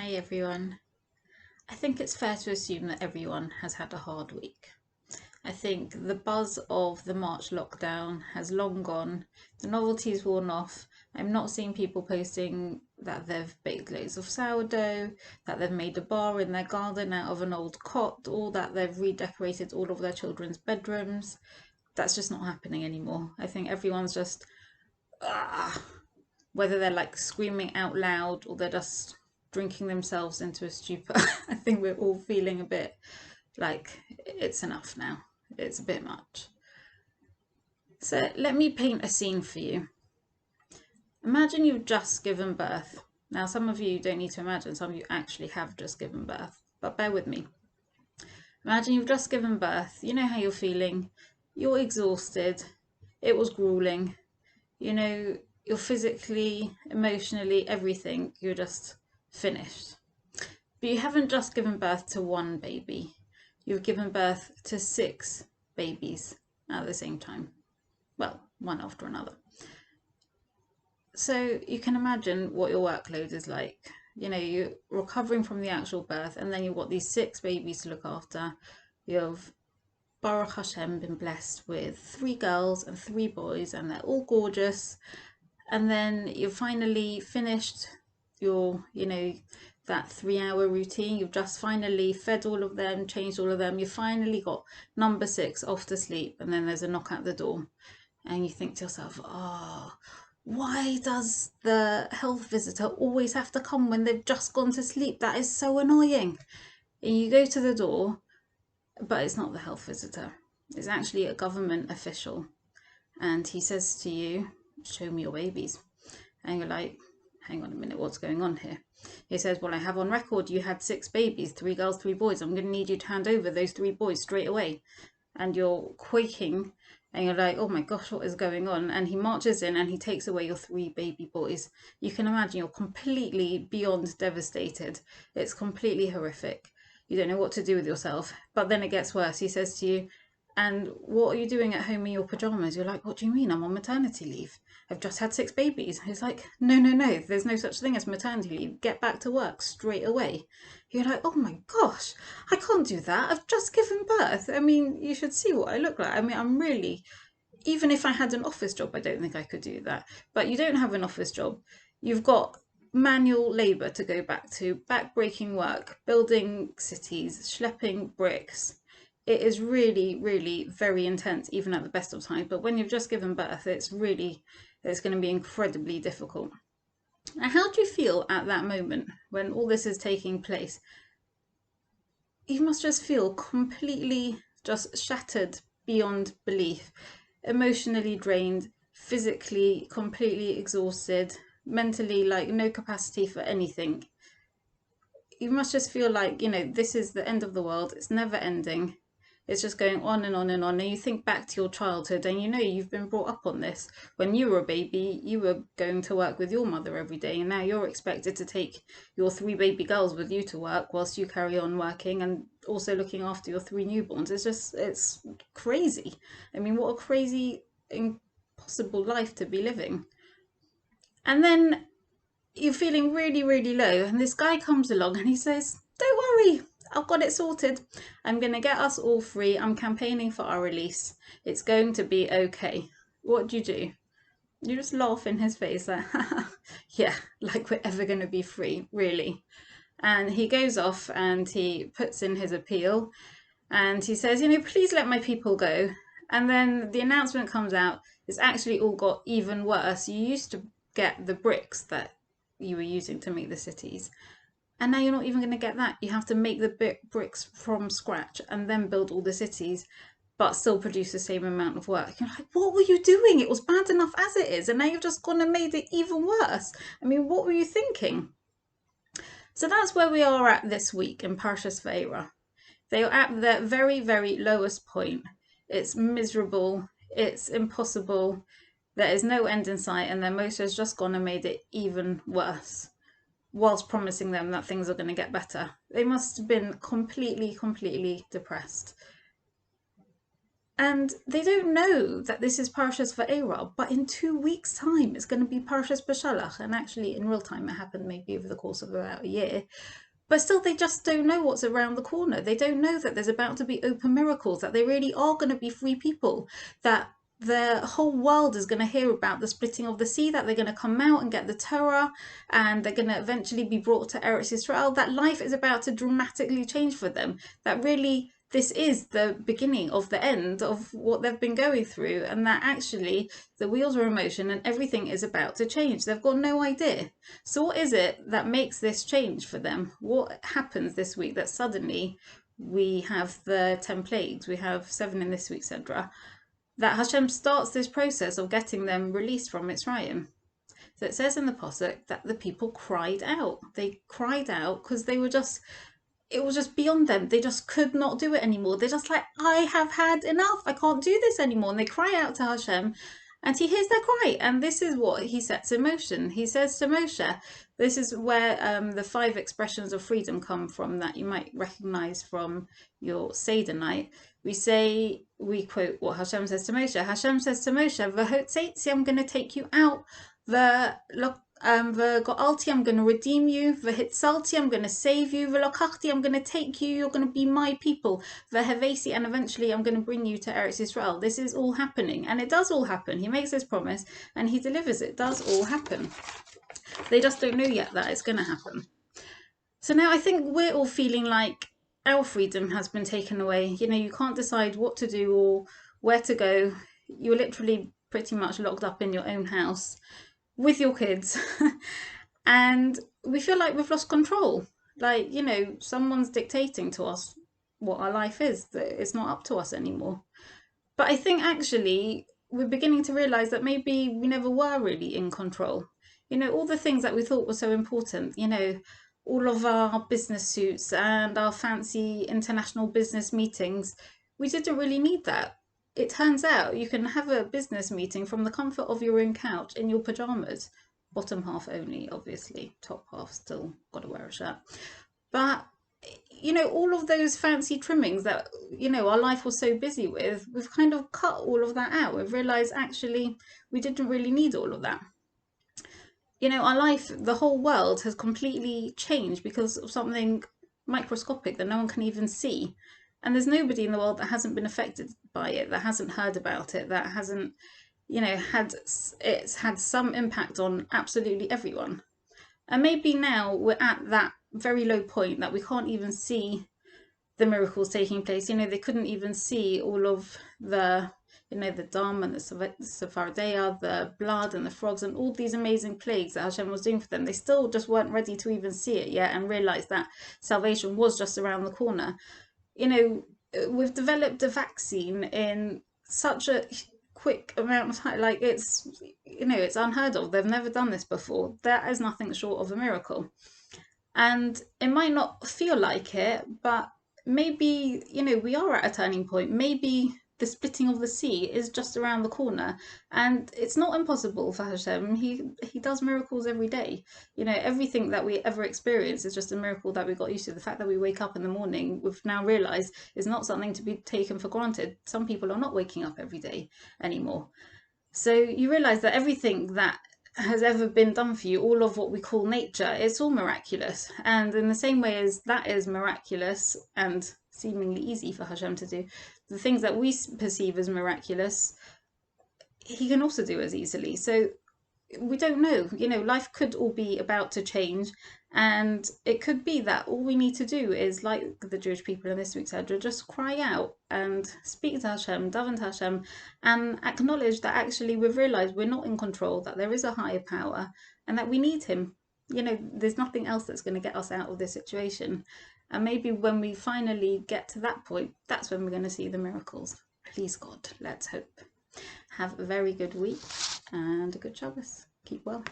Hi everyone. I think it's fair to assume that everyone has had a hard week. I think the buzz of the March lockdown has long gone. The novelty's worn off. I'm not seeing people posting that they've baked loads of sourdough, that they've made a bar in their garden out of an old cot, or that they've redecorated all of their children's bedrooms. That's just not happening anymore. I think everyone's just, ah, whether they're like screaming out loud or they're just drinking themselves into a stupor. I think we're all feeling a bit like it's enough now. It's a bit much. So let me paint a scene for you. Imagine you've just given birth. Now, some of you don't need to imagine, some of you actually have just given birth, but bear with me. Imagine you've just given birth. You know how you're feeling. You're exhausted. It was grueling. You know, you're physically, emotionally, everything, you're just finished. But you haven't just given birth to one baby, you've given birth to 6 babies at the same time. Well, one after another. So you can imagine what your workload is like. You know, you're recovering from the actual birth, and then you've got these 6 babies to look after. You've, Baruch Hashem, been blessed with 3 girls and 3 boys, and they're all gorgeous. And then you've finally finished your, that 3 hour routine. You've just finally fed all of them, changed all of them. You've finally got number 6 off to sleep, and then there's a knock at the door. And you think to yourself, oh, why does the health visitor always have to come when they've just gone to sleep? That is so annoying. And you go to the door, but it's not the health visitor. It's actually a government official. And he says to you, show me your babies. And you're like, hang on a minute, what's going on here? He says, well, I have on record you had 6 babies, 3 girls, 3 boys. I'm going to need you to hand over those 3 boys straight away. And you're quaking and you're like, oh my gosh, what is going on? And he marches in and he takes away your 3 baby boys. You can imagine you're completely beyond devastated. It's completely horrific. You don't know what to do with yourself. But then it gets worse. He says to you, and what are you doing at home in your pajamas? You're like, what do you mean? I'm on maternity leave. I've just had 6 babies. He's like, no, there's no such thing as maternity leave. Get back to work straight away. You're like, oh my gosh, I can't do that. I've just given birth. I mean, you should see what I look like. I mean, I'm really, even if I had an office job, I don't think I could do that. But you don't have an office job. You've got manual labour to go back to, back-breaking work, building cities, schlepping bricks. It is really, really very intense, even at the best of times. But when you've just given birth, it's going to be incredibly difficult. Now, how do you feel at that moment when all this is taking place? You must just feel completely just shattered beyond belief, emotionally drained, physically completely exhausted, mentally like no capacity for anything. You must just feel like, this is the end of the world. It's never ending. It's just going on and on and on. And you think back to your childhood and you've been brought up on this. When you were a baby, you were going to work with your mother every day. And now you're expected to take your 3 baby girls with you to work whilst you carry on working and also looking after your 3 newborns. It's crazy. I mean, what a crazy, impossible life to be living. And then you're feeling really, really low. And this guy comes along and he says, don't worry, I've got it sorted. I'm going to get us all free. I'm campaigning for our release. It's going to be okay. What do? You just laugh in his face like, yeah, like we're ever going to be free, really. And he goes off and he puts in his appeal and he says, please let my people go. And then the announcement comes out, it's actually all got even worse. You used to get the bricks that you were using to make the cities. And now you're not even going to get that. You have to make the bricks from scratch and then build all the cities, but still produce the same amount of work. You're like, what were you doing? It was bad enough as it is. And now you've just gone and made it even worse. I mean, what were you thinking? So that's where we are at this week in Parshas Vaeira. They are at the very, very lowest point. It's miserable. It's impossible. There is no end in sight. And then Moshe has just gone and made it even worse, whilst promising them that things are going to get better. They must have been completely, completely depressed. And they don't know that this is Parashas Vaeira, but in 2 weeks' time it's going to be Parashas Bashalach. And actually, in real time, it happened maybe over the course of about a year. But still, they just don't know what's around the corner. They don't know that there's about to be open miracles, that they really are going to be free people, that the whole world is going to hear about the splitting of the sea, that they're going to come out and get the Torah, and they're going to eventually be brought to Eretz Israel, that life is about to dramatically change for them, that really this is the beginning of the end of what they've been going through, and that actually the wheels are in motion and everything is about to change. They've got no idea. So what is it that makes this change for them? What happens this week that suddenly we have the 10 plagues, we have 7 in this week's Sedra, that Hashem starts this process of getting them released from Mitzrayim? So it says in the Pasuk that the people cried out. They cried out because they were just, it was just beyond them. They just could not do it anymore. They're just like, I have had enough. I can't do this anymore. And they cry out to Hashem, and he hears their cry. And this is what he sets in motion. He says to Moshe, this is where the 5 expressions of freedom come from that you might recognize from your Seder night. We quote what Hashem says to Moshe. Hashem says to Moshe, V'hotzeitzi, I'm going to take you out. V'go'alti, I'm going to redeem you. V'hitzalti, I'm going to save you. V'lokachti, I'm going to take you. You're going to be my people. V'hevesi, and eventually I'm going to bring you to Eretz Israel. This is all happening, and it does all happen. He makes this promise, and he delivers. It does all happen. They just don't know yet that it's going to happen. So now I think we're all feeling like our freedom has been taken away. You know, you can't decide what to do or where to go. You're literally pretty much locked up in your own house with your kids. And we feel like we've lost control. Like, you know, someone's dictating to us what our life is, that it's not up to us anymore. But I think actually we're beginning to realize that maybe we never were really in control. You know, all the things that we thought were so important, you know, all of our business suits and our fancy international business meetings, we didn't really need that. It turns out you can have a business meeting from the comfort of your own couch in your pajamas. Bottom half only, obviously. Top half still got to wear a shirt. But you know, all of those fancy trimmings that, you know, our life was so busy with, we've kind of cut all of that out. We've realized actually we didn't really need all of that. You know, our life, the whole world has completely changed because of something microscopic that no one can even see. And there's nobody in the world that hasn't been affected by it, that hasn't heard about it, that hasn't, you know, it's had some impact on absolutely everyone. And maybe now we're at that very low point that we can't even see the miracles taking place. You know, they couldn't even see all of the, you know, the dam and the Sephardeia, the blood and the frogs and all these amazing plagues that Hashem was doing for them. They still just weren't ready to even see it yet and realize that salvation was just around the corner. You know, we've developed a vaccine in such a quick amount of time. Like, it's, you know, it's unheard of. They've never done this before. That is nothing short of a miracle. And it might not feel like it, but maybe, you know, we are at a turning point. Maybe the splitting of the sea is just around the corner, and it's not impossible for Hashem. He does miracles every day. You know, everything that we ever experience is just a miracle that we got used to. The fact that we wake up in the morning, we've now realized, is not something to be taken for granted. Some people are not waking up every day anymore. So you realize that everything that has ever been done for you, all of what we call nature, it's all miraculous. And in the same way as that is miraculous and seemingly easy for Hashem to do, the things that we perceive as miraculous, he can also do as easily. So we don't know, you know, life could all be about to change, and it could be that all we need to do is, like the Jewish people in this week's Hedra, just cry out and speak to Hashem, daven to Hashem, and acknowledge that actually we've realized we're not in control, that there is a higher power, and that we need him. You know, there's nothing else that's going to get us out of this situation. And maybe when we finally get to that point, that's when we're going to see the miracles. Please God, let's hope. Have a very good week and a good Shabbos. Keep well.